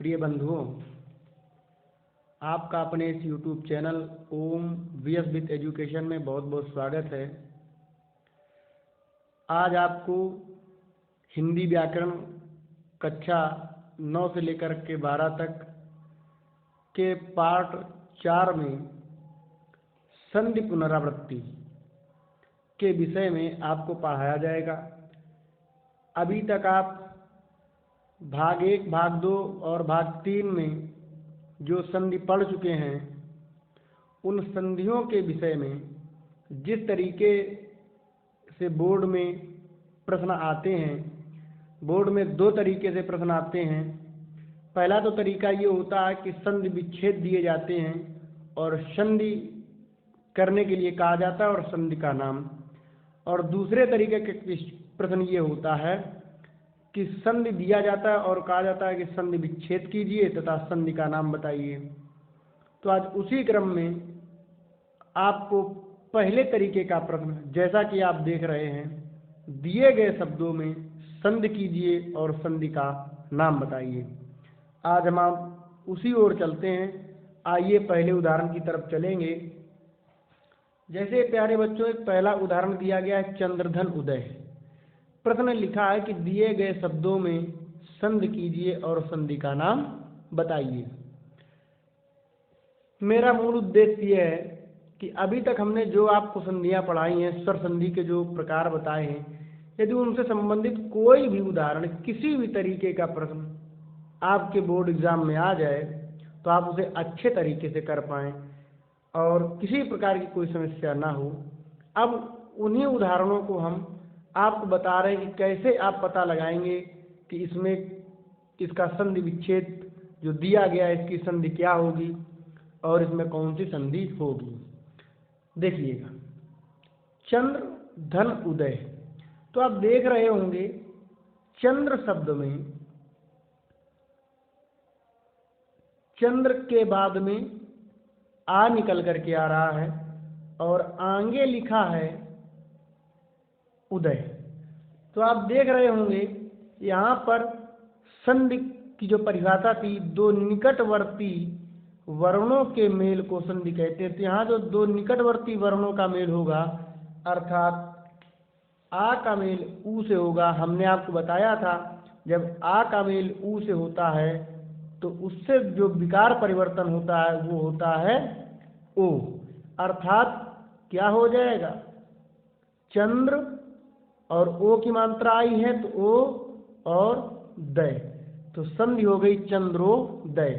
प्रिय बंधुओं, आपका अपने इस YouTube channel Om VS with education में बहुत बहुत स्वागत है। आज आपको हिंदी व्याकरण कक्षा 9 से लेकर के 12 तक के पार्ट 4 में संधि पुनरावृत्ति के विषय में आपको पढ़ाया जाएगा। अभी तक आप भाग 1, भाग 2 और भाग 3 में जो संधि पढ़ चुके हैं, उन संधियों के विषय में जिस तरीके से बोर्ड में प्रश्न आते हैं, बोर्ड में 2 तरीके से प्रश्न आते हैं। पहला तो तरीका ये होता है कि संधि विच्छेद दिए जाते हैं और संधि करने के लिए कहा जाता है और संधि का नाम। और दूसरे तरीके के प्रश्न ये होता है कि संधि दिया जाता है और कहा जाता है कि संधि विच्छेद कीजिए तथा संधि का नाम बताइए। तो आज उसी क्रम में आपको पहले तरीके का प्रश्न, जैसा कि आप देख रहे हैं, दिए गए शब्दों में संधि कीजिए और संधि का नाम बताइए। आज हम आप उसी ओर चलते हैं। आइए पहले उदाहरण की तरफ चलेंगे। जैसे प्यारे बच्चों, एक पहला उदाहरण दिया गया है, चंद्रधन उदय। प्रश्न लिखा है कि दिए गए शब्दों में संधि कीजिए और संधि का नाम बताइए। मेरा मूल उद्देश्य यह है कि अभी तक हमने जो आपको संधियां पढ़ाई हैं, स्वर संधि के जो प्रकार बताए हैं, यदि उनसे संबंधित कोई भी उदाहरण, किसी भी तरीके का प्रश्न आपके बोर्ड एग्जाम में आ जाए तो आप उसे अच्छे तरीके से कर पाएँ और किसी प्रकार की कोई समस्या ना हो। अब उन्हीं उदाहरणों को हम आपको बता रहे हैं कि कैसे आप पता लगाएंगे कि इसमें इसका संधि विच्छेद जो दिया गया है, इसकी संधि क्या होगी और इसमें कौन सी संधि होगी। देखिएगा, चंद्र धन उदय। तो आप देख रहे होंगे चंद्र शब्द में चंद्र के बाद में आ निकल करके आ रहा है और आगे लिखा है उदय। तो आप देख रहे होंगे यहाँ पर संधि की जो परिभाषा थी, 2 निकटवर्ती वर्णों के मेल को संधि कहते हैं। तो यहाँ जो 2 निकटवर्ती वर्णों का मेल होगा, अर्थात आ का मेल ऊ से होगा। हमने आपको बताया था जब आ का मेल ऊ से होता है तो उससे जो विकार परिवर्तन होता है वो होता है ओ, अर्थात क्या हो जाएगा, चंद्र और ओ की मात्रा आई है तो ओ और दय, तो संधि हो गई चंद्रोदय।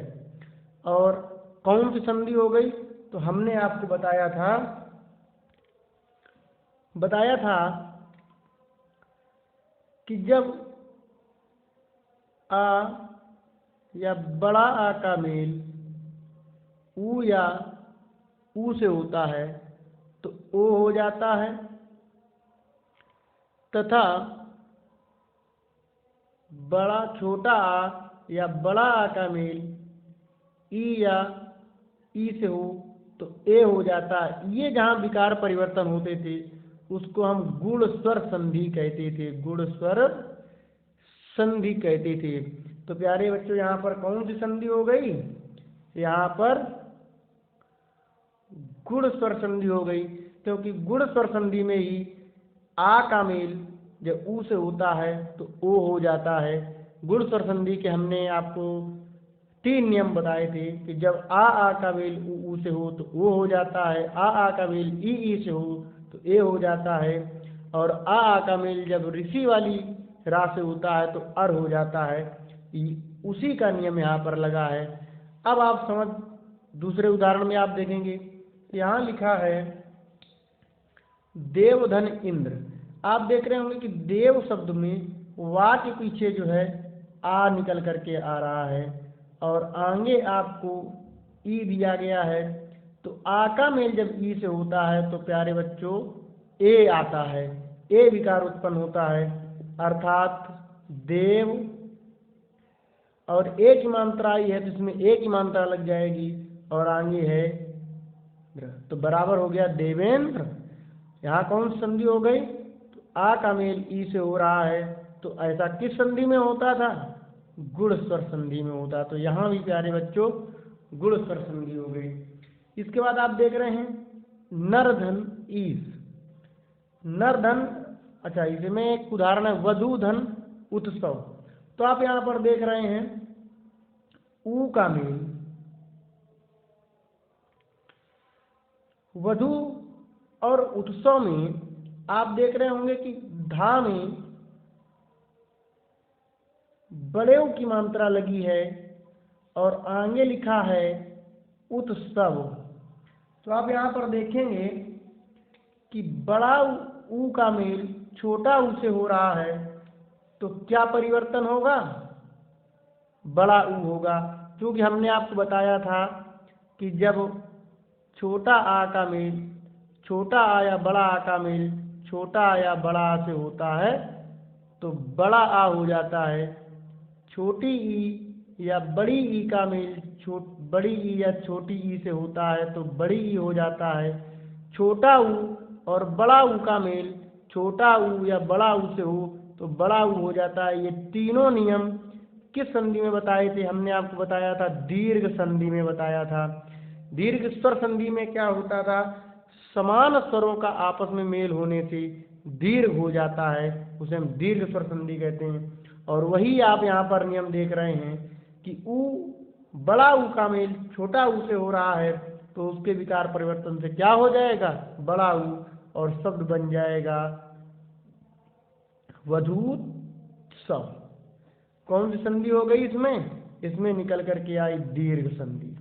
और कौन सी संधि हो गई, तो हमने आपको बताया था कि जब आ या बड़ा आ का मेल ऊ या ऊ से होता है तो ओ हो जाता है, तथा बड़ा छोटा आ या बड़ा आ का मेल ई या ई से हो तो ए हो जाता है। ये जहाँ विकार परिवर्तन होते थे उसको हम गुण स्वर संधि कहते थे, गुण स्वर संधि कहते थे। तो प्यारे बच्चों, यहाँ पर कौन सी संधि हो गई, यहाँ पर गुण स्वर संधि हो गई, क्योंकि गुण स्वर संधि में ही आ का मेल जब ऊ से होता है तो ओ हो जाता है। गुण स्वर संधि के हमने आपको 3 नियम बताए थे कि जब आ का मेल ऊ से हो तो ओ हो जाता है, आ का मेल ई से हो तो ए हो जाता है, और आ का मेल जब ऋषि वाली रा से होता है तो अर हो जाता है। उसी का नियम यहाँ पर लगा है। अब आप समझ, दूसरे उदाहरण में आप देखेंगे, यहाँ लिखा है देवधन इंद्र। आप देख रहे होंगे कि देव शब्द में वा के पीछे जो है आ निकल करके आ रहा है और आगे आपको ई दिया गया है। तो आ का मेल जब ई से होता है तो प्यारे बच्चों ए आता है, ए विकार उत्पन्न होता है, अर्थात देव, और ए की मात्रा आई है तो इसमें ए की मात्रा लग जाएगी और आगे है तो बराबर हो गया देवेंद्र। यहाँ कौन संधि हो गई, तो आ का मेल ई से हो रहा है तो ऐसा किस संधि में होता था, गुण स्वर संधि में होता है। तो यहाँ भी प्यारे बच्चों गुण स्वर संधि हो गई। इसके बाद आप देख रहे हैं नरधन ईस। नरधन, अच्छा इसमें एक उदाहरण है वधूधन उत्सव। तो आप यहाँ पर देख रहे हैं ऊ का मेल वधु और उत्सव में आप देख रहे होंगे कि धा में बड़े ऊ की मात्रा लगी है और आगे लिखा है उत्सव। तो आप यहाँ पर देखेंगे कि बड़ा ऊ का मेल छोटा ऊ से हो रहा है, तो क्या परिवर्तन होगा? बड़ा ऊ होगा, क्योंकि हमने आपको बताया था कि जब छोटा आ का मेल छोटा आ या बड़ा आ का मेल छोटा आ या बड़ा आ से होता है तो बड़ा आ हो जाता है। छोटी ई या बड़ी ई का मेल बड़ी ई या छोटी ई से होता है तो बड़ी ई हो जाता है। छोटा ऊ और बड़ा ऊ का मेल छोटा ऊ या बड़ा ऊ से हो तो बड़ा ऊ हो जाता है। ये तीनों नियम किस संधि में बताए थे? हमने आपको बताया था दीर्घ संधि में बताया था। दीर्घ स्वर संधि में क्या होता था? समान स्वरों का आपस में मेल होने से दीर्घ हो जाता है, उसे हम दीर्घ स्वर संधि कहते हैं। और वही आप यहाँ पर नियम देख रहे हैं कि ऊ बड़ा ऊ का मेल छोटा ऊ से हो रहा है तो उसके विकार परिवर्तन से क्या हो जाएगा? बड़ा ऊ, और शब्द बन जाएगा वधूत्सव। कौन सी संधि हो गई इसमें? इसमें निकल करके आई दीर्घ संधि,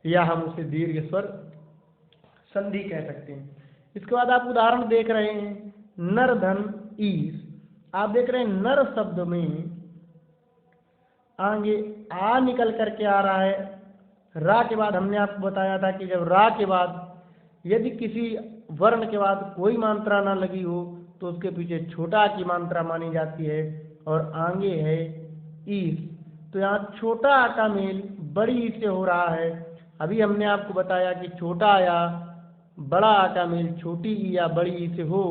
या हम उसे दीर्घ स्वर संधि कह सकते हैं। इसके बाद आप उदाहरण देख रहे हैं नरधन ईस। आप देख रहे हैं नर शब्द में आगे आ निकल करके आ रहा है। रा के बाद हमने आपको बताया था कि जब रा के बाद यदि किसी वर्ण के बाद कोई मात्रा ना लगी हो तो उसके पीछे छोटा की मात्रा मानी जाती है, और आगे है ईस। तो यहाँ छोटा आ का मेल बड़ी ई से हो रहा है। अभी हमने आपको बताया कि छोटा या बड़ा आ का मेल छोटी ई या बड़ी ई से हो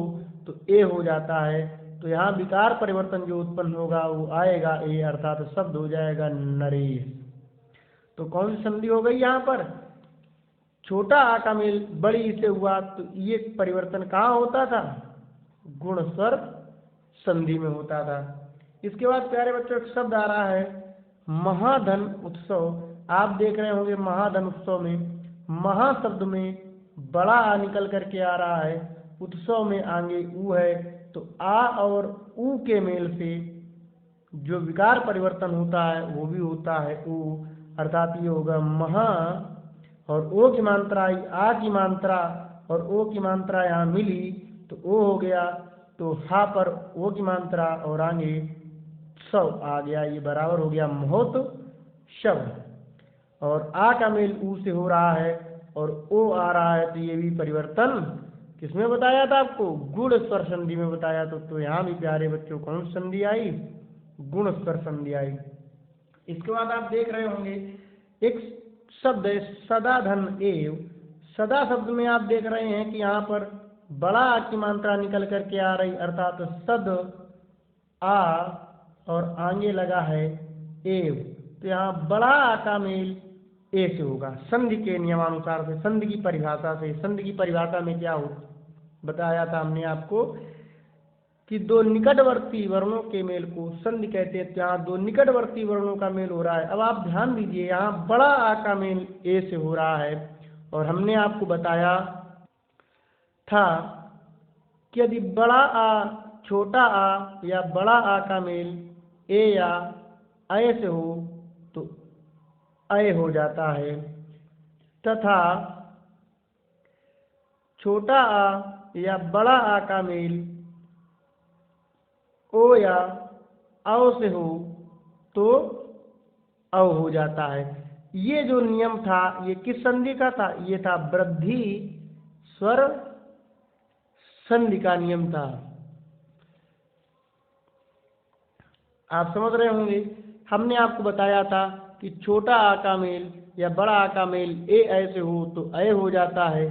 तो ए हो जाता है। तो यहाँ विकार परिवर्तन जो उत्पन्न होगा वो आएगा ए, अर्थात शब्द हो जाएगा नरेश। तो कौन सी संधि हो गई यहाँ पर? छोटा आ का मेल बड़ी ई से हुआ तो ये परिवर्तन कहाँ होता था? गुण स्वर संधि में होता था। इसके बाद प्यारे बच्चों एक शब्द आ रहा है महाधन उत्सव। आप देख रहे होंगे महाधन उत्सव में महा शब्द में बड़ा आ निकल करके आ रहा है, उत्सव में आगे ऊ है, तो आ और ऊ के मेल से जो विकार परिवर्तन होता है वो भी होता है ऊ, अर्थात ये होगा महा, और ओ की मात्रा आई आ की मात्रा और ओ की मात्रा यहाँ मिली तो ओ हो गया। तो हा पर ओ की मात्रा और आगे सव आ गया, ये बराबर हो गया महोत शब्द। और आ का मेल ऊ से हो रहा है और ओ आ रहा है तो ये भी परिवर्तन किसमें बताया था आपको? गुण स्वर संधि में बताया। तो यहाँ भी प्यारे बच्चों कौन संधि आई? गुण स्वर संधि आई। इसके बाद आप देख रहे होंगे एक शब्द है सदा धन एव। सदा शब्द में आप देख रहे हैं कि यहाँ पर बड़ा आ की मात्रा निकल करके आ रही, अर्थात सद आ और आगे लगा है एव। तो यहाँ बड़ा आ का मेल ए से होगा संधि के नियमानुसार से, संधि की परिभाषा से। संधि की परिभाषा में क्या हो बताया था हमने आपको कि दो निकटवर्ती वर्णों के मेल को संधि कहते हैं। यहाँ दो निकटवर्ती वर्णों का मेल हो रहा है। अब आप ध्यान दीजिए यहाँ बड़ा आ का मेल ए से हो रहा है, और हमने आपको बताया था कि यदि बड़ा आ छोटा आ या बड़ा आ का मेल ए या अय से हो तो अय हो जाता है, तथा छोटा आ या बड़ा आ का मेल ओ या औ से हो तो औ हो जाता है। ये जो नियम था ये किस संधि का था? ये था वृद्धि स्वर संधि का नियम था। आप समझ रहे होंगे। हमने आपको बताया था कि छोटा आ का मेल या बड़ा आ का मेल ए ऐसे हो तो अय हो जाता है,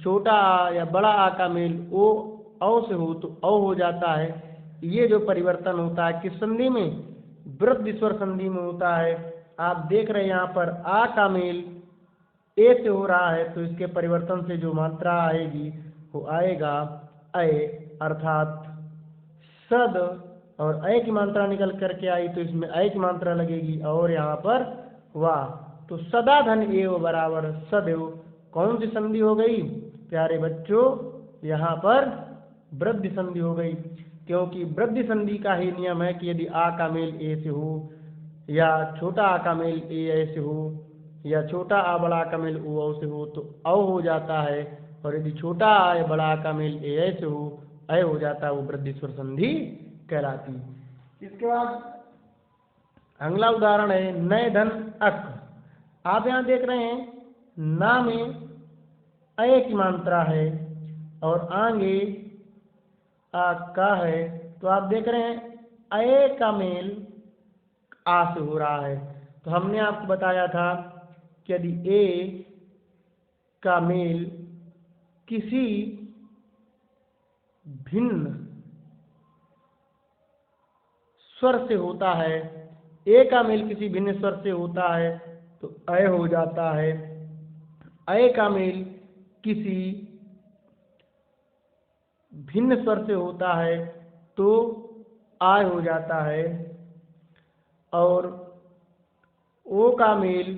छोटा आ या बड़ा आ का मेल ओ औ से हो तो औ हो जाता है। ये जो परिवर्तन होता है किस संधि में? वृद्धि स्वर संधि में होता है। आप देख रहे हैं यहाँ पर आ का मेल ए से हो रहा है, तो इसके परिवर्तन से जो मात्रा आएगी वो आएगा अय, अर्थात सद, और अय की मात्रा निकल करके आई तो इसमें अय की मात्रा लगेगी और यहाँ पर वाह, तो सदा धन एव बराबर सदैव कौन सी संधि हो गई प्यारे बच्चों, यहाँ पर वृद्धि संधि हो गई। क्योंकि वृद्धि संधि का ही नियम है कि यदि आ का मेल ए से हो या छोटा आ का मेल ए ऐसे हो या छोटा आ बड़ा आ का मेल ओ से हो तो अ हो जाता है, और यदि छोटा आ बड़ा आ का मेल ए ऐसे हो अय हो जाता है, वो वृद्धि स्वर संधि कहलाती। इसके बाद अगला उदाहरण है नए धन अक। आप यहाँ देख रहे हैं ना में अय की मात्रा है और आगे आ का है, तो आप देख रहे हैं अय का मेल आ से हो रहा है। तो हमने आपको बताया था कि यदि ए का मेल किसी भिन्न स्वर से होता है, ए का मेल किसी भिन्न स्वर से होता है तो अय हो जाता है, अय का मेल किसी भिन्न स्वर से होता है तो आय हो जाता है, और ओ का मेल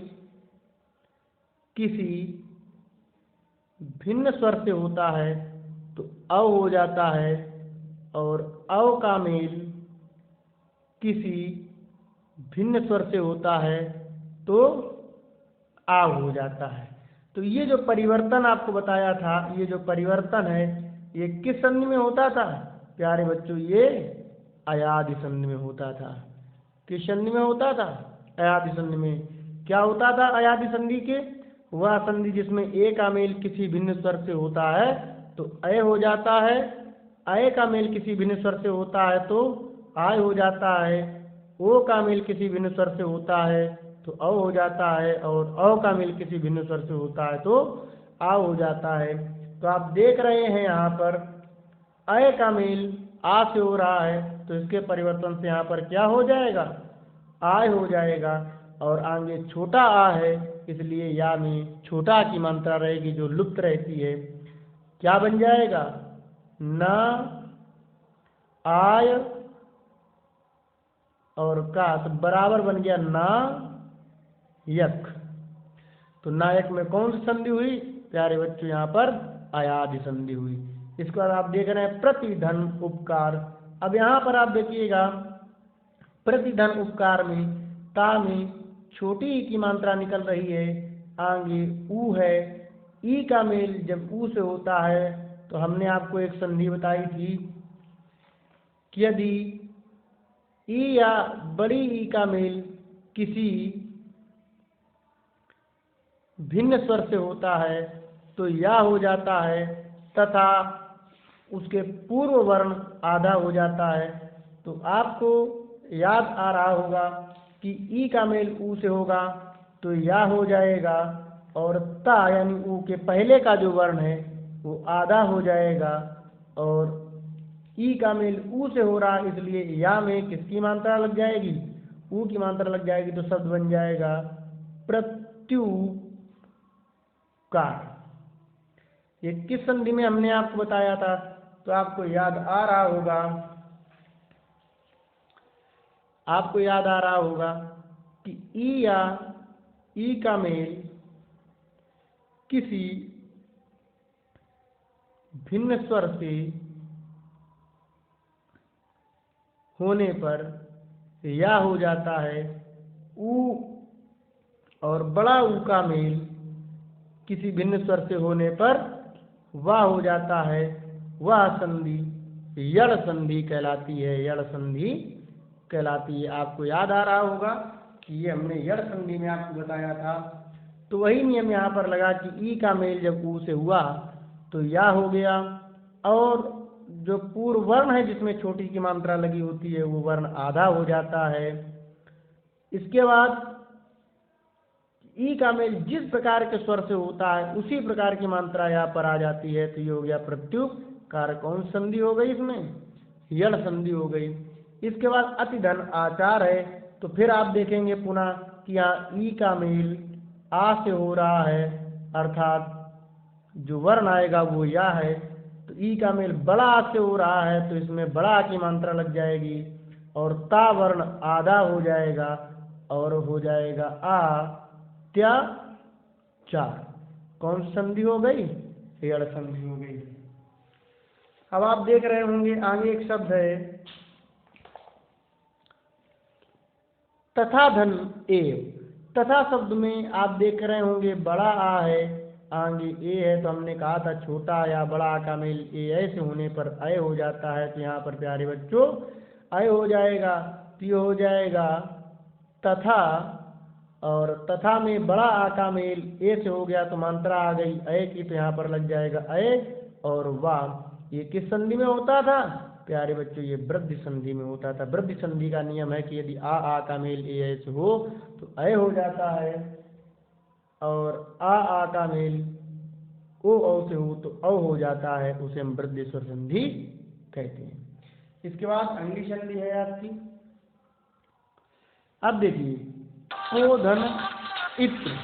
किसी भिन्न स्वर से होता है तो अ हो जाता है, और अव का मेल किसी भिन्न स्वर से होता है तो आ हो जाता है। तो ये जो परिवर्तन आपको बताया था, ये जो परिवर्तन है ये किस संधि में होता था प्यारे बच्चों, ये अयादि संधि में होता था। किस संधि में होता था? अयादि संधि में। क्या होता था अयादि संधि के? वह संधि जिसमें ए का मेल किसी भिन्न स्वर से होता है तो अय हो जाता है, अय का मेल किसी भिन्न स्वर से होता है तो आय हो जाता है, ओ का मेल किसी भिन्न स्वर से होता है तो अ हो जाता है, और अ का मेल किसी भिन्न स्वर से होता है तो आ हो जाता है। तो आप देख रहे हैं यहाँ पर अय का मेल आ से हो रहा है तो इसके परिवर्तन से यहाँ पर क्या हो जाएगा? आय हो जाएगा, और आगे छोटा आ है इसलिए या में छोटा की मात्रा रहेगी जो लुप्त रहती है। क्या बन जाएगा? न आय और का, तो बराबर बन गया ना यक। तो नायक में कौन सी संधि हुई प्यारे बच्चों? यहाँ पर अयादि संधि हुई। इसके बाद आप देख रहे हैं प्रतिधन उपकार। अब यहाँ पर आप देखिएगा प्रतिधन उपकार में ता में छोटी ई की मात्रा निकल रही है, आगे ऊ है, ई का मेल जब ऊ से होता है तो हमने आपको एक संधि बताई थी कि यदि ई या बड़ी ई का मेल किसी भिन्न स्वर से होता है तो या हो जाता है, तथा उसके पूर्व वर्ण आधा हो जाता है। तो आपको याद आ रहा होगा कि ई का मेल ऊ से होगा तो या हो जाएगा, और ता यानी ऊ के पहले का जो वर्ण है वो आधा हो जाएगा, और ई का मेल ऊ से हो रहा इसलिए या में किसकी मात्रा लग जाएगी? ऊ की मात्रा लग जाएगी, तो शब्द बन जाएगा प्रत्युकार। ये किस संधि में हमने आपको बताया था? तो आपको याद आ रहा होगा, आपको याद आ रहा होगा कि ई या ई का मेल किसी भिन्न स्वर से होने पर या हो जाता है, ऊ और बड़ा ऊ का मेल किसी भिन्न स्वर से होने पर वाह हो जाता है। वह संधि यड़ संधि कहलाती है, यड़ संधि कहलाती है। आपको याद आ रहा होगा कि ये हमने यड़ संधि में आपको बताया था। तो वही नियम यहाँ पर लगा कि ई का मेल जब ऊ से हुआ तो या हो गया, और जो पूर्व वर्ण है जिसमें छोटी की मात्रा लगी होती है वो वर्ण आधा हो जाता है। इसके बाद ई का मेल जिस प्रकार के स्वर से होता है उसी प्रकार की मात्रा यहाँ पर आ जाती है, तो ये हो गया प्रत्युकार। कौन संधि हो गई इसमें? यड़ संधि हो गई। इसके बाद अति धन आचार है, तो फिर आप देखेंगे पुनः कि यहाँ ई का मेल आ से हो रहा है, अर्थात जो वर्ण आएगा वो या है, तो ई का मेल बड़ा आ से हो रहा है तो इसमें बड़ा आ की मात्रा लग जाएगी और ता वर्ण आधा हो जाएगा और हो जाएगा आ त्या चार। कौन सी संधि हो गई? यड़ संधि हो गई। अब आप देख रहे होंगे आगे एक शब्द है तथा धन एव। तथा शब्द में आप देख रहे होंगे बड़ा आ है, आगे ए है, तो हमने कहा था छोटा या बड़ा आ का मेल ए ऐसे होने पर अय हो जाता है, तो यहाँ पर प्यारे बच्चों अय हो जाएगा, तो ये हो जाएगा तथा, और तथा में बड़ा आ का मेल ए से हो गया तो मात्रा आ गई अय की, तो यहाँ पर लग जाएगा अय और वाह। ये किस संधि में होता था प्यारे बच्चों? ये वृद्धि संधि में होता था। वृद्धि संधि का नियम है कि यदि आ का मेल ए ऐसे हो तो अय हो जाता है, और आ का मेल ओ औ से हो तो औ हो जाता है, उसे हम वृद्धि स्वर संधि कहते हैं। इसके बाद अगली संधि है आपकी, अब देखिए पो धन इत्र।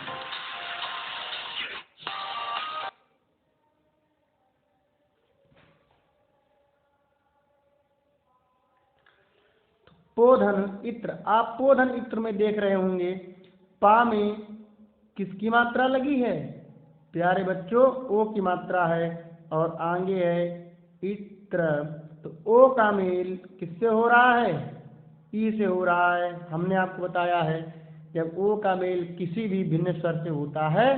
पोधन इत्र, आप पोधन इत्र में देख रहे होंगे पा में किसकी मात्रा लगी है प्यारे बच्चों? ओ की मात्रा है, और आगे है इत्र, तो ओ का मेल किससे हो रहा है? ई से हो रहा है। हमने आपको बताया है जब ओ का मेल किसी भी भिन्न स्वर से होता है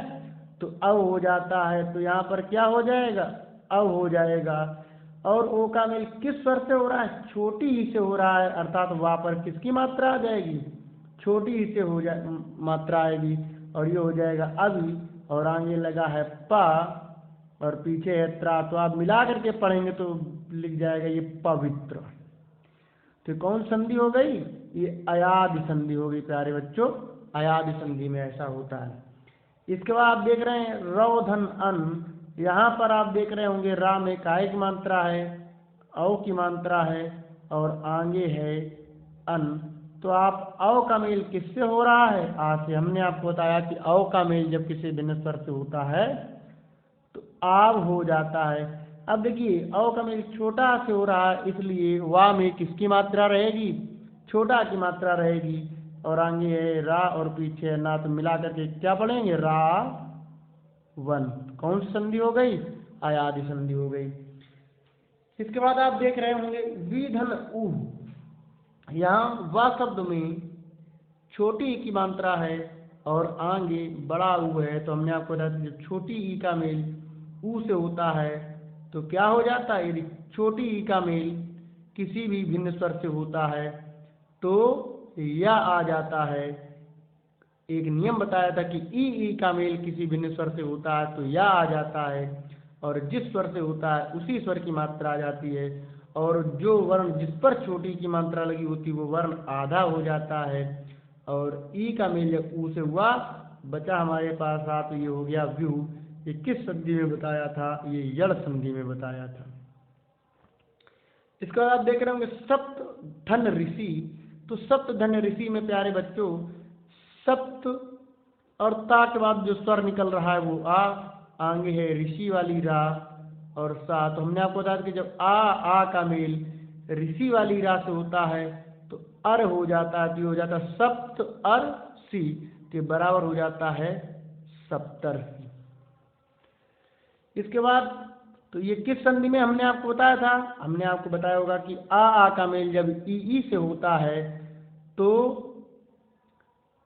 तो अव हो जाता है, तो यहाँ पर क्या हो जाएगा? अव हो जाएगा। और ओ का मेल किस स्वर से हो रहा है? छोटी ई से हो रहा है, अर्थात वहाँ पर किसकी मात्रा आ जाएगी? छोटी ई से हो जाए मात्रा आएगी, और ये हो जाएगा अभी, और आगे लगा है पा और पीछे है त्रा, तो आप मिला करके पढ़ेंगे तो लिख जाएगा ये पवित्र। तो कौन संधि हो गई? ये अयादि संधि हो गई प्यारे बच्चों। अयादि संधि में ऐसा होता है। इसके बाद आप देख रहे हैं रौधन अन, यहाँ पर आप देख रहे होंगे रा में काय की मात्रा है, औ की मात्रा है, और आगे है अन, तो आप औ का मेल किससे हो रहा है? आ से। हमने आपको बताया कि औ का मेल जब किसी भिन्न स्वर से होता है तो आव हो जाता है। अब देखिए औ का मेल छोटा से हो रहा है, इसलिए वा में किसकी मात्रा रहेगी? छोटा की मात्रा रहेगी, और आगे है रा और पीछे है ना, तो मिला करके क्या पढ़ेंगे? रा वन। कौन सी संधि हो गई? अयादि संधि हो गई। इसके बाद आप देख रहे होंगे विधन उ, यहाँ वा शब्द में छोटी ई की मात्रा है और आगे बड़ा ऊ है, तो हमने आपको बताया जब छोटी ई का मेल ऊ से होता है तो क्या हो जाता है? यदि छोटी ई का मेल किसी भी भिन्न स्वर से होता है तो या आ जाता है। एक नियम बताया था कि ई का मेल किसी भिन्न स्वर से होता है तो या आ जाता है, और जिस स्वर से होता है उसी स्वर की मात्रा आ जाती है, और जो वर्ण जिस पर छोटी की मात्रा लगी होती है वो वर्ण आधा हो जाता है। और ई का मेल जब ऊ से हुआ बचा हमारे पास आ, तो ये हो गया व्यू। ये किस संधि में बताया था? ये यड़ संधि में बताया था। इसके बाद आप देख रहे होंगे सप्त धन ऋषि, तो सप्त धन ऋषि में प्यारे बच्चों सप्त और ता के बाद जो स्वर निकल रहा है वो आ, आगे है ऋषि वाली रा और सा। तो हमने आपको बताया कि जब आ का मेल ऋषि वाली रा से होता है तो अर हो जाता है, तो हो जाता है सप्त अर सी, तो बराबर हो जाता है सप्तर्षि। इसके बाद तो ये किस संधि में हमने आपको बताया था? हमने आपको बताया होगा कि आ का मेल जब ई से होता है तो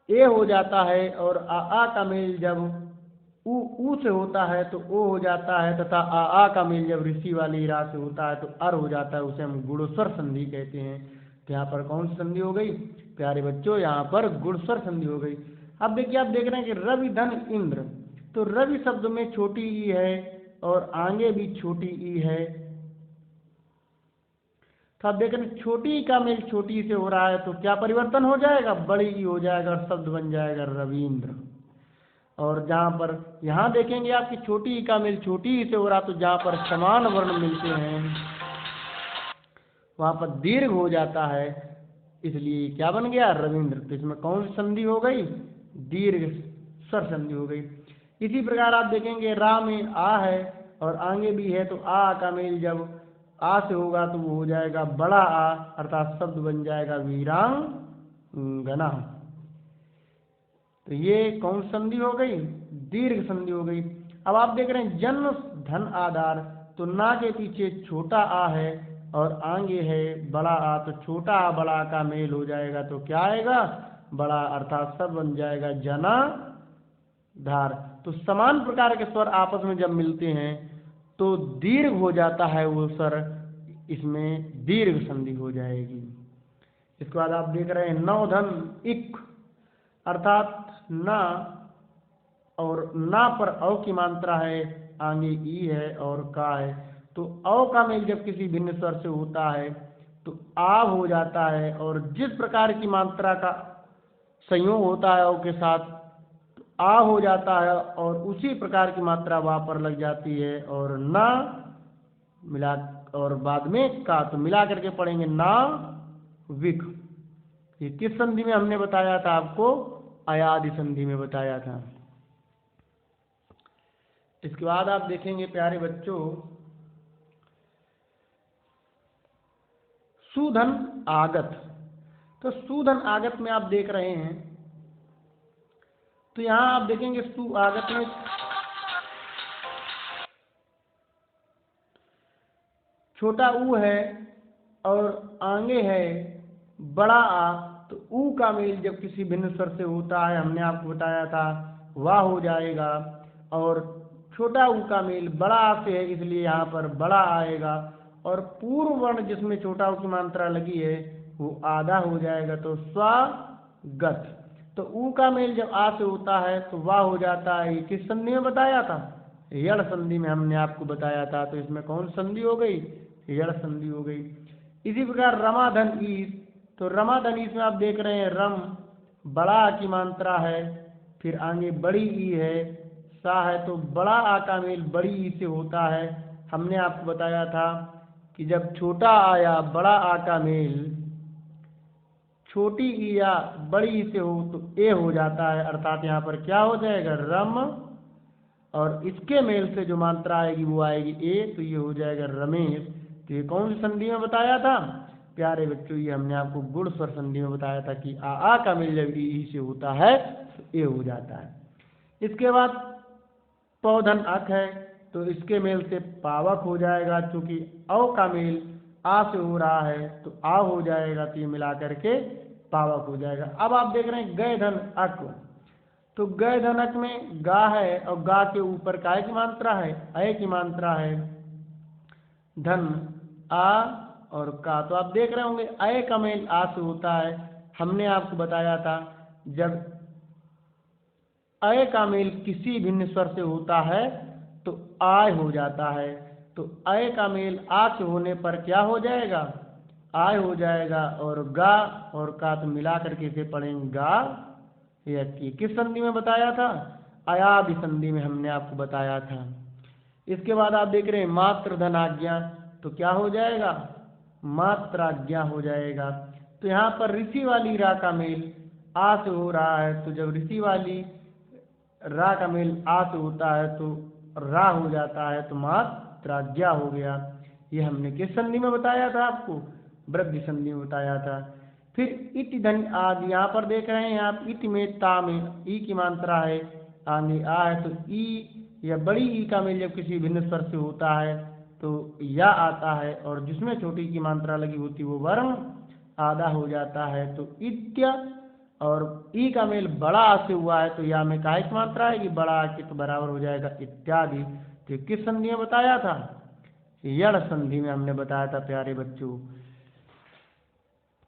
ए हो जाता है, और आ का मेल जब ऊ से होता है तो ओ हो जाता है, तथा आ का मेल जब ऋषि वाली रा से होता है तो अर हो जाता है, उसे हम गुणस्वर संधि कहते हैं। तो यहाँ पर कौन सी संधि हो गई प्यारे बच्चों? यहाँ पर गुणस्वर संधि हो गई। अब देखिए आप देख रहे हैं कि रवि धन इंद्र, तो रवि शब्द में छोटी ई है और आगे भी छोटी ई है, तो आप देख रहे हैं छोटी ई का मेल छोटी से हो रहा है तो क्या परिवर्तन हो जाएगा? बड़ी ई हो जाएगा और शब्द बन जाएगा रविंद्र। और जहाँ पर यहाँ देखेंगे आपकी छोटी ई का मेल छोटी ई से हो रहा, तो जहाँ पर समान वर्ण मिलते हैं वहाँ पर दीर्घ हो जाता है, इसलिए क्या बन गया, रविंद्र। तो इसमें कौन सी संधि हो गई, दीर्घ स्वर संधि हो गई। इसी प्रकार आप देखेंगे रा में आ है और आगे भी है, तो आ का मेल जब आ से होगा तो वो हो जाएगा बड़ा आ, अर्थात शब्द बन जाएगा वीरांगना। तो ये कौन संधि हो गई, दीर्घ संधि हो गई। अब आप देख रहे हैं जन्म धन आधार, तो ना के पीछे छोटा आ है और आगे है बड़ा आ, तो छोटा आ बड़ा आ का मेल हो जाएगा तो क्या आएगा, बड़ा, अर्थात सब बन जाएगा जना धार। तो समान प्रकार के स्वर आपस में जब मिलते हैं तो दीर्घ हो जाता है वो स्वर, इसमें दीर्घ संधि हो जाएगी। इसके बाद आप देख रहे हैं नौधन इक, अर्थात ना और ना पर औ की मात्रा है, आगे ई है और का है, तो औ का मेल जब किसी भिन्न स्वर से होता है तो आ हो जाता है, और जिस प्रकार की मात्रा का संयोग होता है औ के साथ आ हो जाता है, और उसी प्रकार की मात्रा वहाँ पर लग जाती है, और ना मिला और बाद में का, तो मिला करके पढ़ेंगे ना विक। ये किस संधि में हमने बताया था आपको, अयादि संधि में बताया था। इसके बाद आप देखेंगे प्यारे बच्चों सुधन आगत। तो सुधन आगत में आप देख रहे हैं, तो यहां आप देखेंगे सु आगत में छोटा ऊ है और आगे है बड़ा आ, तो ऊ का मेल जब किसी भिन्न स्वर से होता है, हमने आपको बताया था, वाह हो जाएगा, और छोटा ऊ का मेल बड़ा आ से है, इसलिए यहाँ पर बड़ा आएगा, और पूर्व वर्ण जिसमें छोटा ऊ की मात्रा लगी है वो आधा हो जाएगा, तो स्वागत। तो ऊ का मेल जब आ से होता है तो वाह हो जाता है। ये किस संधि में बताया था, यण संधि में हमने आपको बताया था। तो इसमें कौन संधि हो गई, यण संधि हो गई। इसी प्रकार रमाधन ईस, तो रमाधन ईस में आप देख रहे हैं रम बड़ा आ की मात्रा है, फिर आगे बड़ी ई है, सा है, तो बड़ा आ का मेल बड़ी ई से होता है। हमने आपको बताया था कि जब छोटा आ या बड़ा आ का मेल छोटी ई या बड़ी ई से हो तो ए हो जाता है, अर्थात यहाँ पर क्या हो जाएगा, रम, और इसके मेल से जो मात्रा आएगी वो आएगी ए, तो ये हो जाएगा रमेश। तो ये कौन सी संधि में बताया था प्यारे बच्चों, ये हमने आपको गुण स्वर संधि में बताया था कि आ का मेल जब ई से होता है तो ए हो जाता है। इसके बाद पौधन अक है, तो इसके मेल से पावक हो जाएगा, क्योंकि औ का मेल आ से हो रहा है तो आ हो जाएगा, तो ये मिला करके पावक हो जाएगा। अब आप देख रहे हैं गय धन अक, तो गय धनक में गा है और गा के ऊपर काय की मात्रा है, अय की मात्रा है, धन आ और का, तो आप देख रहे होंगे अय का मेल आ से होता है। हमने आपको बताया था जब अय का मेल किसी भिन्न स्वर से होता है तो आय हो जाता है, तो अय का मेल आ से होने पर क्या हो जाएगा, आय हो जाएगा, और गा और का तो मिला करके इसे पढ़ेंगे गा या की। किस संधि में बताया था, अयादि संधि में हमने आपको बताया था। इसके बाद आप देख रहे हैं मात्र धनाज्ञा, तो क्या हो जाएगा, मात्राज्ञा हो जाएगा। तो यहाँ पर ऋषि वाली रा का मेल आ से हो रहा है, तो जब ऋषि वाली रा का मेल आ से होता है तो रा हो जाता है, तो मात्राज्ञा हो गया। ये हमने किस संधि में बताया था आपको, वृद्धि संधि में बताया था। फिर इति धन आदि, यहाँ पर देख रहे हैं आप इति में ता में ई की मात्रा है, आगे आ है, तो ई या बड़ी ई का मेल जब किसी भिन्न स्वर से होता है तो या आता है, और जिसमें छोटी की मात्रा लगी होती वो वर्ण आधा हो जाता है, तो इत्य, और ई का मेल बड़ा आ से हुआ है तो या में काय की मात्रा है कि बड़ा आ की, तो बराबर हो जाएगा इत्यादि। तो किस संधि में बताया था, यण संधि में हमने बताया था प्यारे बच्चों।